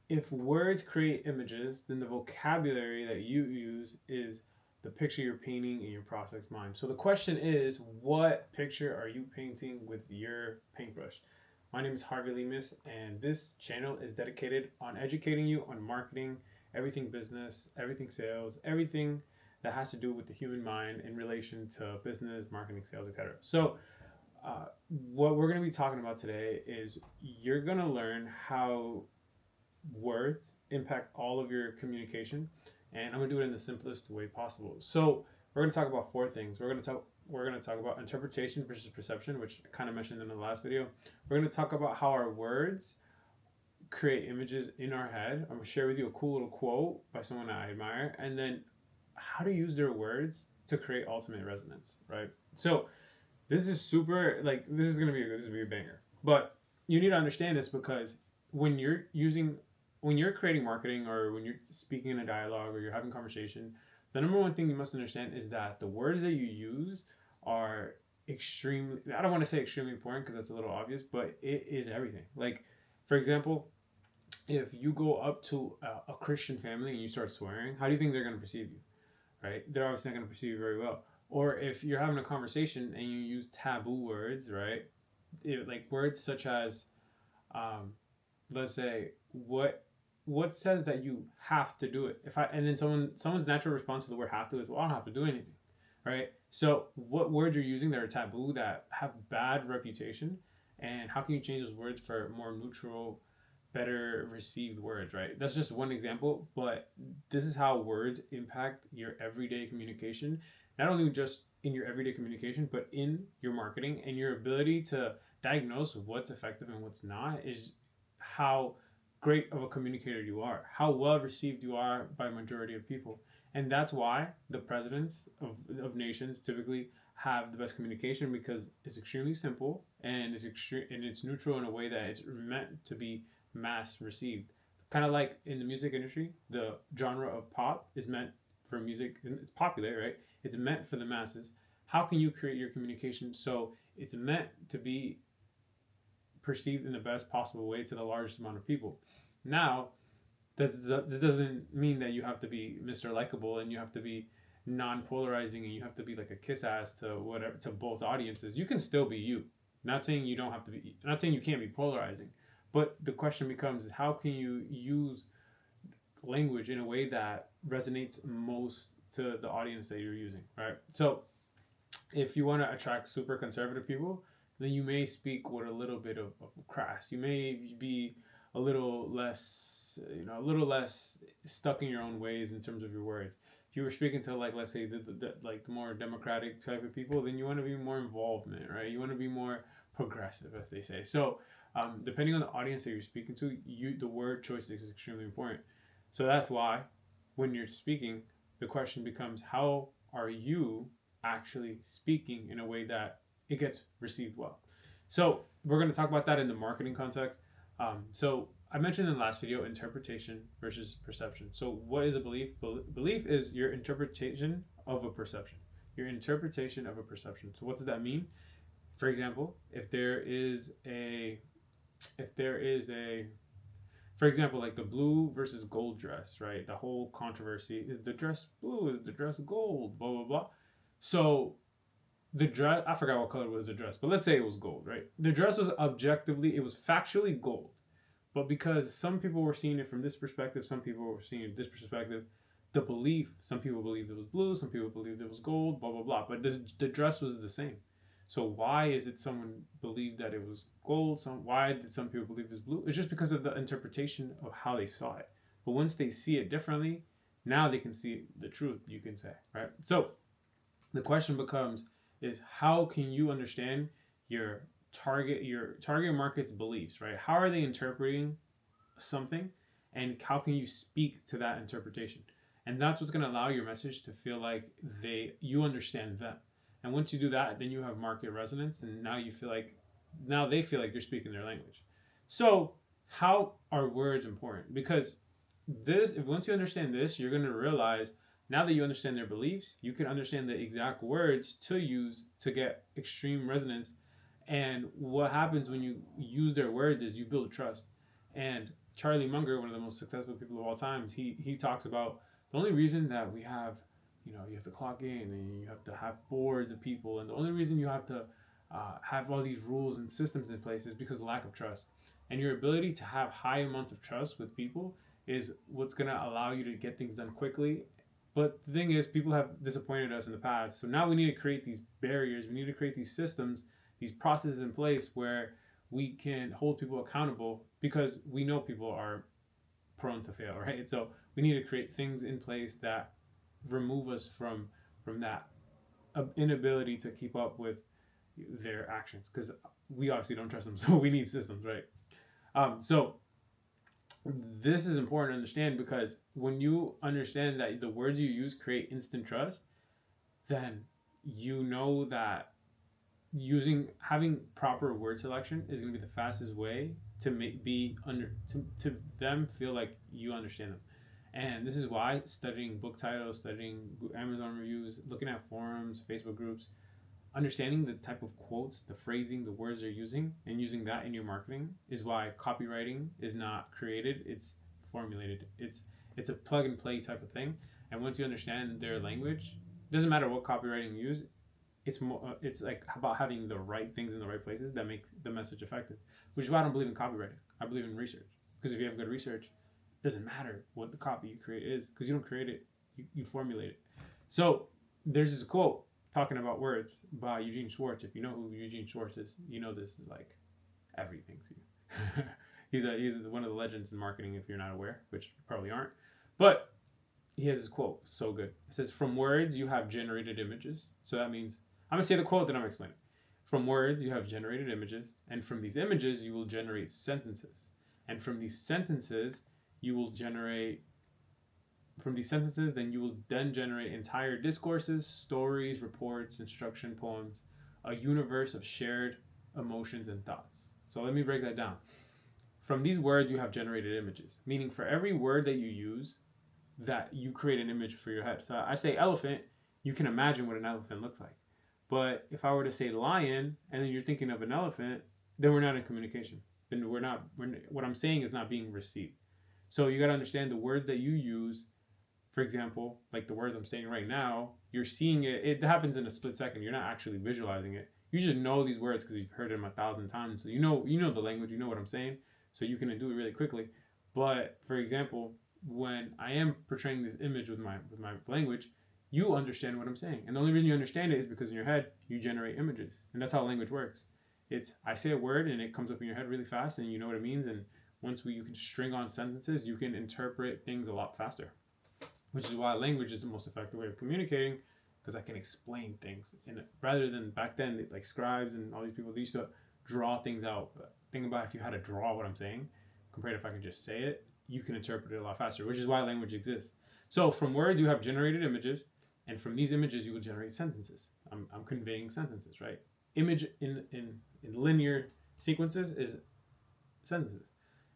if words create images, then the vocabulary that you use is the picture you're painting in your prospect's mind. So the question is, what picture are you painting with your paintbrush? My name is Harvey Lemus, and this channel is dedicated on educating you on marketing, everything business, everything sales, everything that has to do with the human mind in relation to business, marketing, sales, etc. So what we're going to be talking about today is you're going to learn how words impact all of your communication, and I'm gonna do it in the simplest way possible. So we're gonna talk about four things. We're gonna talk about interpretation versus perception, which I kind of mentioned in the last video. We're gonna talk about how our words create images in our head. I'm gonna share with you a cool little quote by someone I admire, and then how to use their words to create ultimate resonance. Right. So this is super like this is gonna be a banger. But you need to understand this because when you're using when you're creating marketing or when you're speaking in a dialogue or you're having conversation, the number one thing you must understand is that the words that you use are extremely, I don't want to say extremely important because that's a little obvious, but it is everything. Like, for example, if you go up to a Christian family and you start swearing, how do you think they're going to perceive you? Right? They're obviously not going to perceive you very well. Or if you're having a conversation and you use taboo words, right? Like words such as, um, let's say, what says that you have to do it? If I and then someone's natural response to the word have to is, well, I don't have to do anything, right? So what words you're using that are taboo that have bad reputation, and how can you change those words for more neutral, better received words, right? That's just one example, but this is how words impact your everyday communication, not only just in your everyday communication, but in your marketing, and your ability to diagnose what's effective and what's not is how great of a communicator you are, how well received you are by a majority of people. And that's why the presidents of nations typically have the best communication, because it's extremely simple and it's neutral in a way that it's meant to be mass received. Kind of like in the music industry, the genre of pop is meant for music, and it's popular, right? It's meant for the masses. How can you create your communication so it's meant to be perceived in the best possible way to the largest amount of people? Now, this doesn't mean that you have to be Mr. Likable and you have to be non-polarizing and you have to be like a kiss ass to whatever to both audiences. You can still be you. Not saying you don't have to be. Not saying you can't be polarizing, but the question becomes: how can you use language in a way that resonates most to the audience that you're using, right? So, if you want to attract super conservative people, then you may speak with a little bit of crass. You may be a little less, a little less stuck in your own ways in terms of your words. If you were speaking to, like, let's say like the more democratic type of people, then you want to be more involvement, right? You want to be more progressive, as they say. So, depending on the audience that you're speaking to, the word choice is extremely important. So that's why when you're speaking, the question becomes, how are you actually speaking in a way that it gets received well? So we're going to talk about that in the marketing context. So I mentioned in the last video interpretation versus perception. So what is a belief? Belief is your interpretation of a perception. Your interpretation of a perception. So what does that mean? For example, if there is a for example, like the blue versus gold dress, right? The whole controversy, is the dress blue, is the dress gold, blah blah blah. So the dress, I forgot what color was the dress, but let's say it was gold, right? The dress was objectively, it was factually gold, but because some people were seeing it from this perspective, some people were seeing it this perspective, the belief, some people believed it was blue, some people believed it was gold, blah blah blah, but the dress was the same. So why is it someone believed that it was gold? Why did some people believe it was blue? It's just because of the interpretation of how they saw it. But once they see it differently, now they can see the truth, you can say, right? So the question becomes is, how can you understand your target market's beliefs, right? How are they interpreting something, and how can you speak to that interpretation? And that's what's going to allow your message to feel like you understand them. And once you do that, then you have market resonance, and now they feel like you're speaking their language. So how are words important? Because if once you understand this, you're going to realize, now that you understand their beliefs, you can understand the exact words to use to get extreme resonance. And what happens when you use their words is you build trust. And Charlie Munger, one of the most successful people of all times, he talks about the only reason that we have, you have to clock in and you have to have boards of people, and the only reason you have to have all these rules and systems in place is because of lack of trust. And your ability to have high amounts of trust with people is what's going to allow you to get things done quickly. But the thing is, people have disappointed us in the past. So now we need to create these barriers. We need to create these systems, these processes in place where we can hold people accountable, because we know people are prone to fail, right? So we need to create things in place that remove us from that inability to keep up with their actions, because we obviously don't trust them. So we need systems, right? So this is important to understand, because when you understand that the words you use create instant trust, then you know that having proper word selection is going to be the fastest way to to them feel like you understand them. And this is why studying book titles, studying Amazon reviews, looking at forums, Facebook groups, understanding the type of quotes, the phrasing, the words they're using, and using that in your marketing is why copywriting is not created, it's formulated. It's a plug and play type of thing. And once you understand their language, it doesn't matter what copywriting you use, it's like about having the right things in the right places that make the message effective. Which is why I don't believe in copywriting. I believe in research. Because if you have good research, it doesn't matter what the copy you create is, because you don't create it, you formulate it. So there's this quote talking about words by Eugene Schwartz. If you know who Eugene Schwartz is, you know this is like everything to you. he's one of the legends in marketing, if you're not aware, which you probably aren't. But he has this quote, so good. It says, "From words you have generated images." So that means, I'm going to say the quote, then I'm going to explain it. From words you have generated images, and from these images you will generate sentences. And from these sentences you will generate then you will then generate entire discourses, stories, reports, instruction, poems, a universe of shared emotions and thoughts. So let me break that down. From these words you have generated images, meaning for every word that you use, that you create an image for your head. So I say elephant, you can imagine what an elephant looks like. But if I were to say lion, and then you're thinking of an elephant, then we're not in communication. Then what I'm saying is not being received. So you got to understand the words that you use. For example, like the words I'm saying right now, you're seeing it. It happens in a split second. You're not actually visualizing it. You just know these words because you've heard them 1,000 times. So you know the language. You know what I'm saying. So you can do it really quickly. But for example, when I am portraying this image with my language, you understand what I'm saying. And the only reason you understand it is because in your head you generate images, and that's how language works. It's I say a word and it comes up in your head really fast, and you know what it means. And once you can string on sentences, you can interpret things a lot faster. Which is why language is the most effective way of communicating, because I can explain things. And rather than back then, like scribes and all these people, they used to draw things out. Think about if you had to draw what I'm saying, compared to if I can just say it, you can interpret it a lot faster, which is why language exists. So from words, you have generated images, and from these images, you will generate sentences. I'm conveying sentences, right? Image in linear sequences is sentences.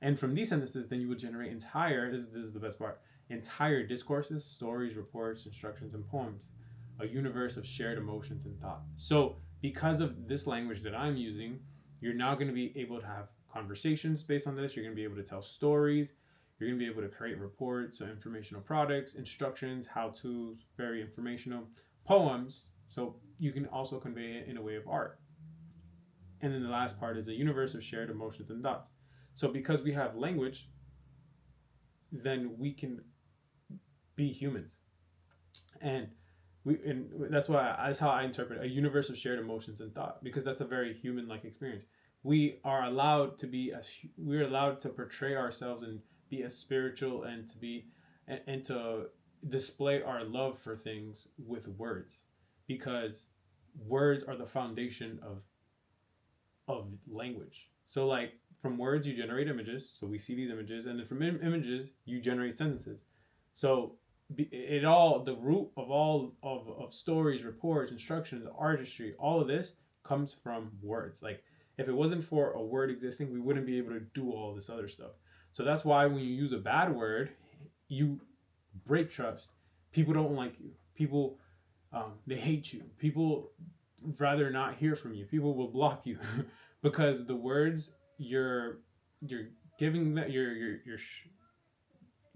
And from these sentences, then you will generate this is the best part, entire discourses, stories, reports, instructions, and poems, a universe of shared emotions and thought. So because of this language that I'm using, you're now going to be able to have conversations based on this. You're going to be able to tell stories. You're going to be able to create reports, so informational products, instructions, how-tos, very informational, poems. So you can also convey it in a way of art. And then the last part is a universe of shared emotions and thoughts. So because we have language, then we can be humans. And that's how I interpret a universe of shared emotions and thought, because that's a very human-like experience. We're allowed to portray ourselves and be as spiritual and to display our love for things with words, because words are the foundation of language. So like from words you generate images, so we see these images, and then from images you generate sentences. So the root of all of stories, reports, instructions, artistry, all of this comes from words. Like if it wasn't for a word existing, we wouldn't be able to do all this other stuff. So that's why when you use a bad word, you break trust. People don't like you. People, they hate you. People rather not hear from you. People will block you because the words you're giving that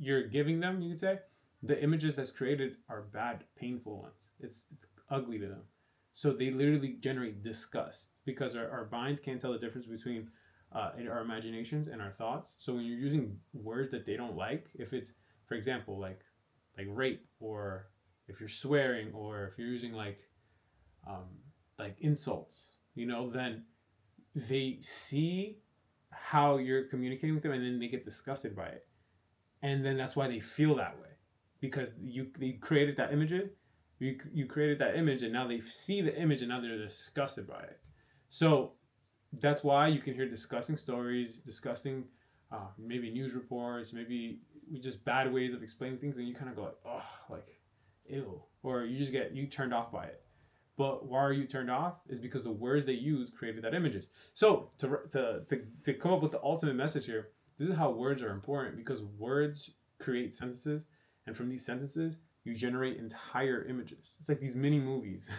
you're giving them, you could say, the images that's created are bad, painful ones. It's ugly to them. So they literally generate disgust because our minds can't tell the difference between our imaginations and our thoughts. So when you're using words that they don't like, if it's, for example, like rape, or if you're swearing, or if you're using um, like insults, then they see how you're communicating with them, and then they get disgusted by it, and then that's why they feel that way, because they created that image. You created that image, and now they see the image, and now they're disgusted by it. So that's why you can hear disgusting stories, disgusting maybe news reports, maybe just bad ways of explaining things, and you kind of go like, oh, like, ew, or you turned off by it. But why are you turned off? Is because the words they use created that images. So to come up with the ultimate message here, this is how words are important, because words create sentences, and from these sentences you generate entire images. It's like these mini movies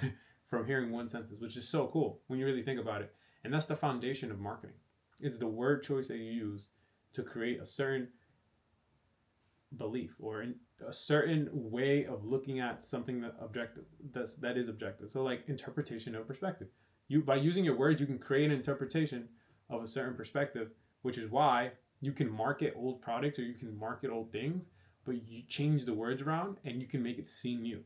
from hearing one sentence, which is so cool when you really think about it. And that's the foundation of marketing. It's the word choice that you use to create a certain belief, or a certain way of looking at something that is objective. So like interpretation of perspective. By using your words, you can create an interpretation of a certain perspective, which is why you can market old products, or you can market old things, but you change the words around and you can make it seem new.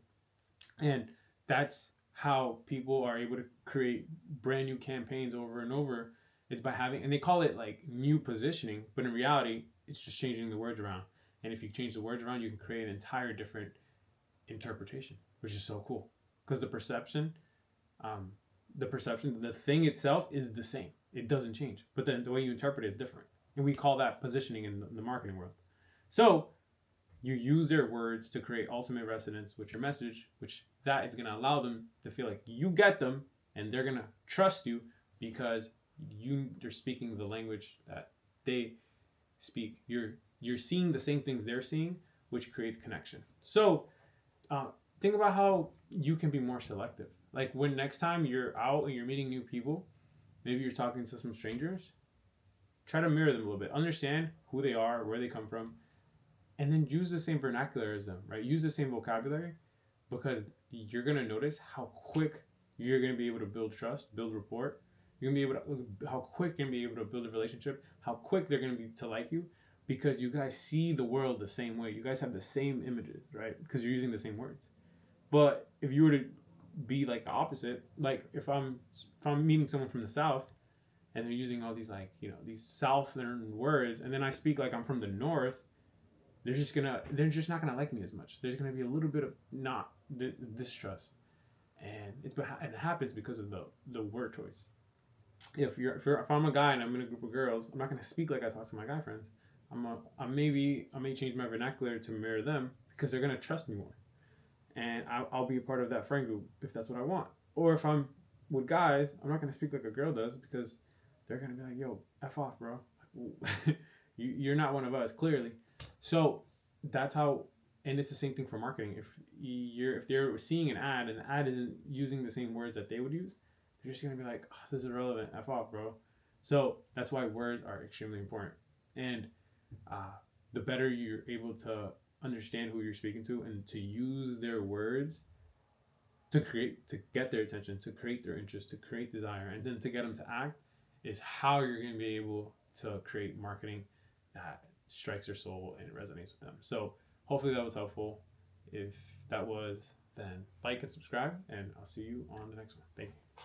And that's how people are able to create brand new campaigns over and over. It's by having, and they call it like new positioning, but in reality, it's just changing the words around. And if you change the words around, you can create an entire different interpretation, which is so cool. Because the perception, the thing itself is the same. It doesn't change. But then the way you interpret it is different. And we call that positioning in the marketing world. So you use their words to create ultimate resonance with your message, which that is going to allow them to feel like you get them, and they're going to trust you because they're speaking the language that they speak. You're seeing the same things they're seeing, which creates connection. So think about how you can be more selective. Like when next time you're out and you're meeting new people, maybe you're talking to some strangers, try to mirror them a little bit. Understand who they are, where they come from, and then use the same vernacular as them, right? Use the same vocabulary, because you're going to notice how quick you're going to be able to build trust, build rapport. You're going to be able to, how quick you're going to be able to build a relationship, how quick they're going to be to like you, because you guys see the world the same way. You guys have the same images, right? Because you're using the same words. But if you were to be like the opposite, like if I'm meeting someone from the South and they're using all these these Southern words, and then I speak like I'm from the North, they're just not gonna like me as much. There's gonna be a little bit of not distrust, and it happens because of the word choice. If I'm a guy and I'm in a group of girls, I'm not gonna speak like I talk to my guy friends. I may change my vernacular to mirror them, because they're gonna trust me more, and I'll be a part of that friend group if that's what I want. Or if I'm with guys, I'm not gonna speak like a girl does, because they're gonna be like, "Yo, f off, bro. You're not one of us, clearly." So that's how, and it's the same thing for marketing. If they're seeing an ad and the ad isn't using the same words that they would use, they're just gonna be like, oh, "This is irrelevant. F off, bro." So that's why words are extremely important. And the better you're able to understand who you're speaking to and to use their words to get their attention, to create their interest, to create desire, and then to get them to act, is how you're going to be able to create marketing that strikes their soul and resonates with them. So hopefully that was helpful. If that was, then like and subscribe, and I'll see you on the next one. Thank you.